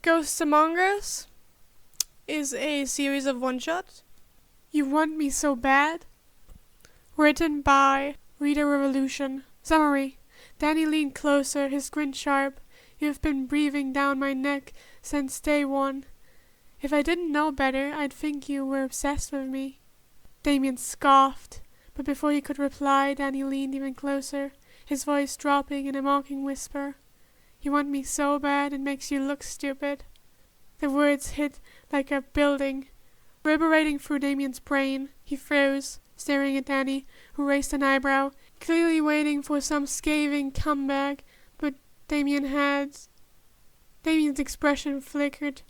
Ghosts Among Us is a series of one-shots. You Want Me So Bad? Written by Reader Revolution. Summary. Danny leaned closer, his grin sharp. You've been breathing down my neck since day one. If I didn't know better, I'd think you were obsessed with me. Damian scoffed, but before he could reply, Danny leaned even closer, his voice dropping in a mocking whisper. You want me so bad it makes you look stupid. The words hit like a building, reverberating through Damian's brain. He froze, staring at Danny, who raised an eyebrow, clearly waiting for some scathing comeback, but Damian's expression flickered,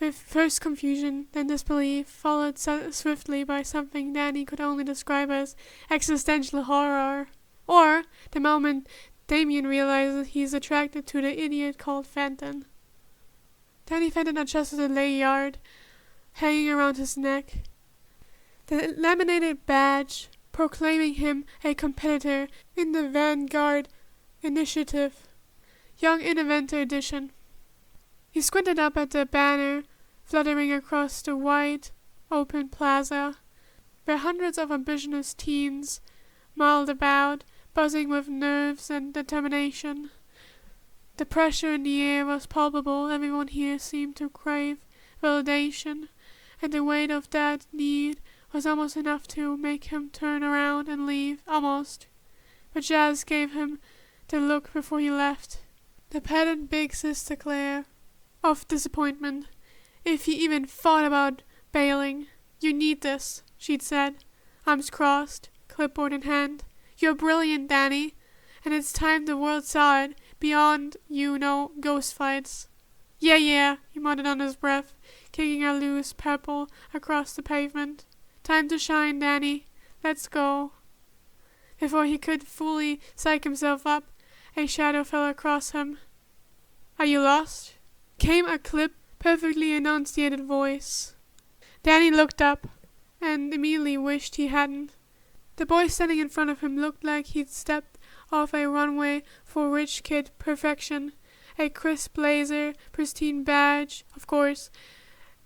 with first confusion, then disbelief, followed swiftly by something Danny could only describe as existential horror. Or the moment Damian realizes he's attracted to the idiot called Fenton. Danny Fenton adjusted the lanyard hanging around his neck. The laminated badge proclaiming him a competitor in the Vanguard Initiative, Young Inventor Edition. He squinted up at the banner fluttering across the wide, open plaza, where hundreds of ambitious teens mulled about, buzzing with nerves and determination. The pressure in the air was palpable. Everyone here seemed to crave validation, and the weight of that need was almost enough to make him turn around and leave, almost. But Jazz gave him the look before he left, the patterned big sister glare of disappointment. If he even thought about bailing. You need this, she'd said, arms crossed, clipboard in hand. You're brilliant, Danny, and it's time the world saw it, beyond, ghost fights. Yeah, he muttered under his breath, kicking a loose pebble across the pavement. Time to shine, Danny. Let's go. Before he could fully psych himself up, a shadow fell across him. Are you lost? Came a clipped, perfectly enunciated voice. Danny looked up, and immediately wished he hadn't. The boy standing in front of him looked like he'd stepped off a runway for rich kid perfection. A crisp blazer, pristine badge, of course,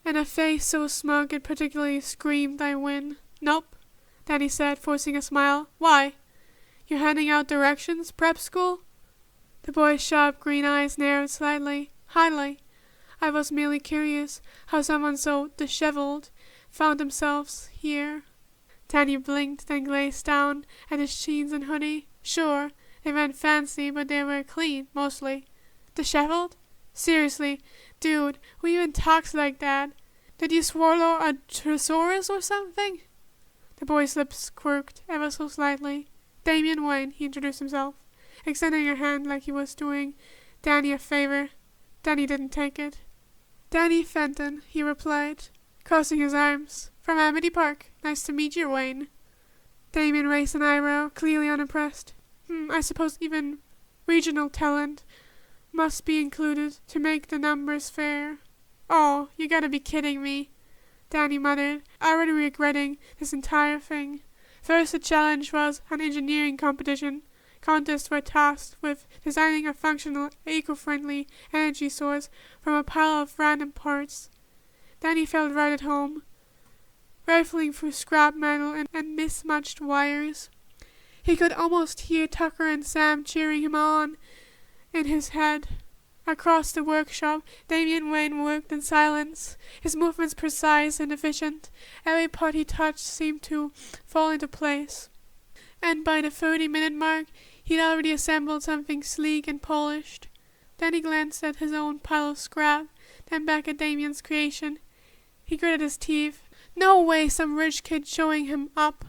and a face so smug it particularly screamed I win. Nope, Danny said, forcing a smile. Why? You're handing out directions, prep school? The boy's sharp green eyes narrowed slightly. Hardly. I was merely curious how someone so disheveled found themselves here. Danny blinked, then glazed down at his jeans and hoodie. Sure, they weren't fancy, but they were clean, mostly. Disheveled? Seriously, dude, who even talks like that? Did you swallow a thesaurus or something? The boy's lips quirked ever so slightly. Damian Wayne, he introduced himself, extending a hand like he was doing Danny a favor. Danny didn't take it. Danny Fenton, he replied, crossing his arms. From Amity Park. Nice to meet you, Wayne. Damian raised an eyebrow, clearly unimpressed. I suppose even regional talent must be included to make the numbers fair. Oh, you gotta be kidding me, Danny muttered, already regretting this entire thing. First the challenge was an engineering competition. Contests were tasked with designing a functional, eco-friendly energy source from a pile of random parts. Danny felt right at home, rifling through scrap metal and mismatched wires. He could almost hear Tucker and Sam cheering him on in his head. Across the workshop, Damian Wayne worked in silence, his movements precise and efficient. Every part he touched seemed to fall into place. And by the 30-minute mark, he'd already assembled something sleek and polished. Danny glanced at his own pile of scrap, then back at Damian's creation. He gritted his teeth. No way some rich kid showing him up.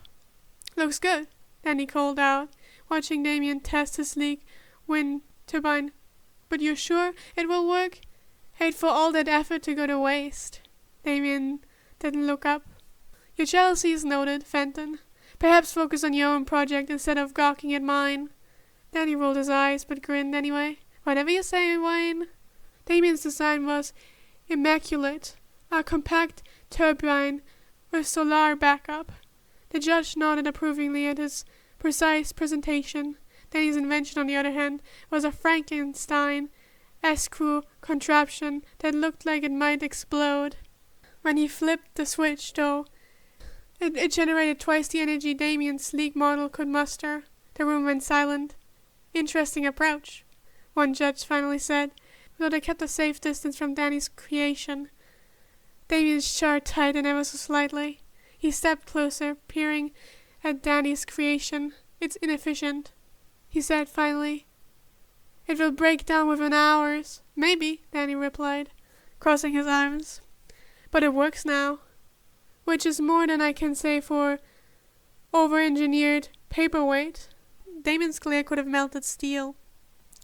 Looks good, Danny called out, watching Damian test his sleek wind turbine. But you're sure it will work? Hate for all that effort to go to waste. Damian didn't look up. Your jealousy is noted, Fenton. Perhaps focus on your own project instead of gawking at mine. Danny rolled his eyes, but grinned anyway. Whatever you say, Wayne. Damian's design was immaculate. A compact turbine with solar backup. The judge nodded approvingly at his precise presentation. Danny's invention, on the other hand, was a Frankenstein escrew contraption that looked like it might explode. When he flipped the switch, though, it generated twice the energy Damian's sleek model could muster. The room went silent. Interesting approach, one judge finally said, though they kept a safe distance from Danny's creation. Damian's jaw tightened ever so slightly. He stepped closer, peering at Danny's creation. It's inefficient, he said finally. It will break down within hours. Maybe, Danny replied, crossing his arms. But it works now, which is more than I can say for over-engineered paperweight. Damian's glare could have melted steel.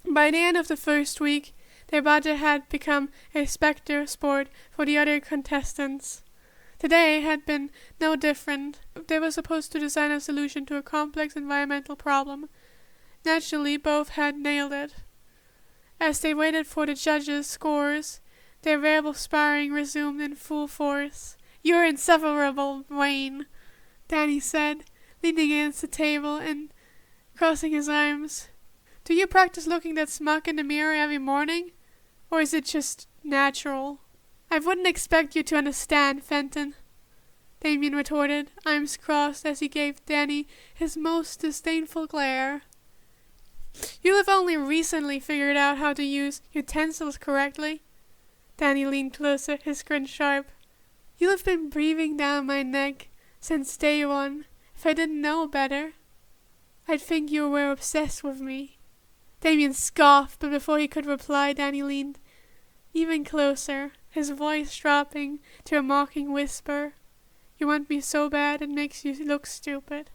By the end of the first week, their budget had become a specter sport for the other contestants. Today had been no different. They were supposed to design a solution to a complex environmental problem. Naturally, both had nailed it. As they waited for the judges' scores, their verbal sparring resumed in full force. "You're insufferable, Wayne," Danny said, leaning against the table and crossing his arms. "Do you practice looking that smug in the mirror every morning? Or is it just natural?" "I wouldn't expect you to understand, Fenton," Damian retorted, arms crossed as he gave Danny his most disdainful glare. "You'll have only recently figured out how to use utensils correctly." Danny leaned closer, his grin sharp. "You'll have been breathing down my neck since day one. If I didn't know better, I'd think you were obsessed with me." Damian scoffed, but before he could reply, Danny leaned even closer, his voice dropping to a mocking whisper. "You want me so bad it makes you look stupid."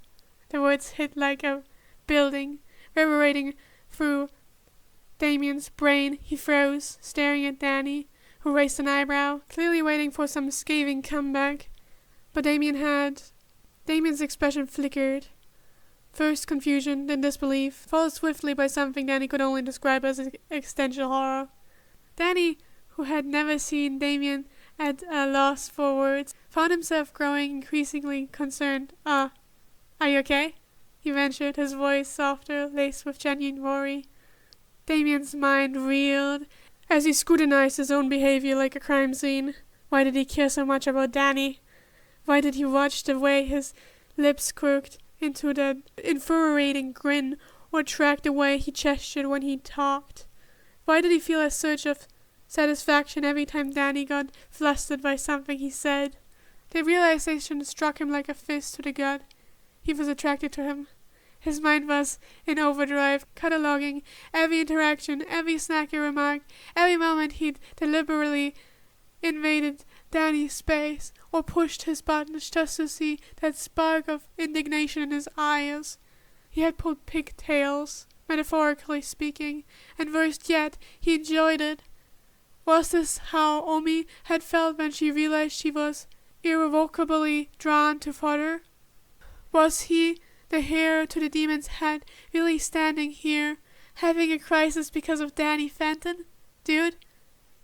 The words hit like a building, reverberating through Damian's brain. He froze, staring at Danny, who raised an eyebrow, clearly waiting for some scathing comeback. But Damian's expression flickered. First confusion, then disbelief, followed swiftly by something Danny could only describe as existential horror. Danny, who had never seen Damian at a loss for words, found himself growing increasingly concerned. Are you okay?" he ventured, his voice softer, laced with genuine worry. Damian's mind reeled as he scrutinized his own behavior like a crime scene. Why did he care so much about Danny? Why did he watch the way his lips quirked into that infuriating grin, or track the way he gestured when he talked? Why did he feel a surge of satisfaction every time Danny got flustered by something he said? The realization struck him like a fist to the gut. He was attracted to him. His mind was in overdrive, cataloging every interaction, every snacky remark, every moment he'd deliberately invaded Danny's space or pushed his buttons just to see that spark of indignation in his eyes. He had pulled pigtails, metaphorically speaking, and worse yet, he enjoyed it. Was this how Omi had felt when she realized she was irrevocably drawn to fodder? Was he, the heir to the demon's head, really standing here, having a crisis because of Danny Fenton? "Dude,"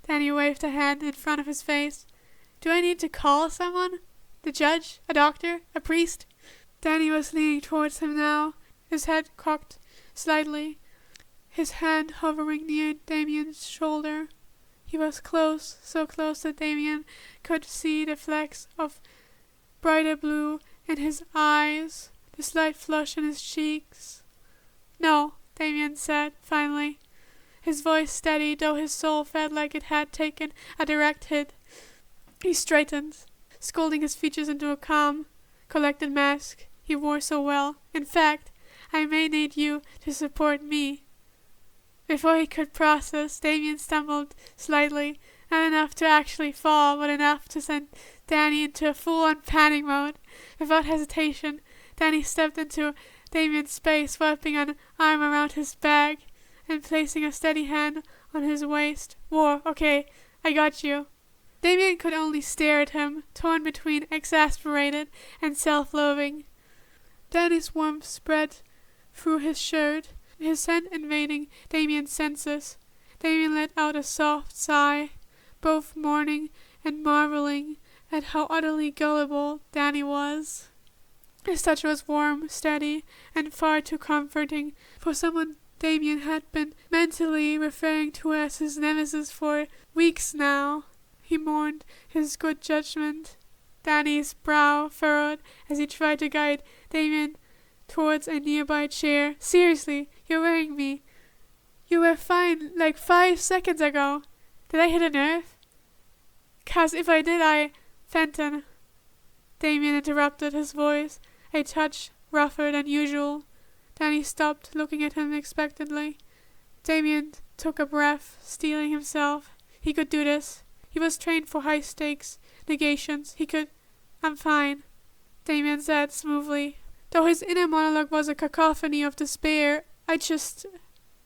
Danny waved a hand in front of his face. "Do I need to call someone? The judge? A doctor? A priest?" Danny was leaning towards him now, his head cocked slightly, his hand hovering near Damian's shoulder. He was close, so close that Damian could see the flecks of brighter blue in his eyes, the slight flush in his cheeks. "No," Damian said, finally, his voice steady, though his soul felt like it had taken a direct hit. He straightened, scolding his features into a calm, collected mask he wore so well. "In fact, I may need you to support me." Before he could process, Damian stumbled slightly, not enough to actually fall, but enough to send Danny into a full-on panic mode. Without hesitation, Danny stepped into Damian's space, wrapping an arm around his back and placing a steady hand on his waist. "War, okay, I got you." Damian could only stare at him, torn between exasperated and self-loathing. Danny's warmth spread through his shirt, his scent invading Damian's senses. Damian let out a soft sigh, both mourning and marveling at how utterly gullible Danny was. His touch was warm, steady, and far too comforting for someone Damian had been mentally referring to her as his nemesis for weeks now. He mourned his good judgment. Danny's brow furrowed as he tried to guide Damian towards a nearby chair. Seriously, you're worrying me. You were fine like 5 seconds ago. Did I hit a nerve? 'Cause if I did, Fenton. Damian interrupted, his voice a touch rougher than usual. Danny stopped, looking at him expectantly. Damian took a breath, steeling himself. He could do this. He was trained for high-stakes negations. I'm fine, Damian said smoothly. Though his inner monologue was a cacophony of despair, I just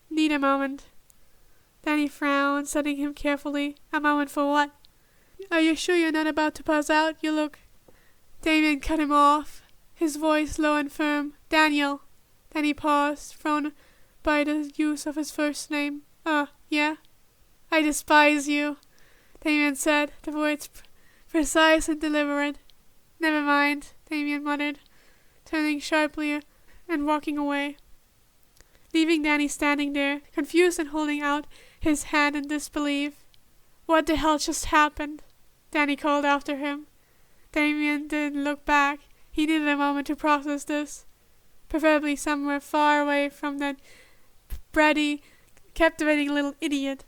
need a moment. Danny frowned, studying him carefully. A moment for what? Are you sure you're not about to pass out? You look... Damian cut him off, his voice low and firm. Daniel. Then he paused, thrown by the use of his first name. Yeah? I despise you, Damian said, the words precise and deliberate. Never mind, Damian muttered, turning sharply and walking away, leaving Danny standing there, confused and holding out his hand in disbelief. What the hell just happened? Danny called after him. Damian didn't look back. He needed a moment to process this, preferably somewhere far away from that bratty, captivating little idiot.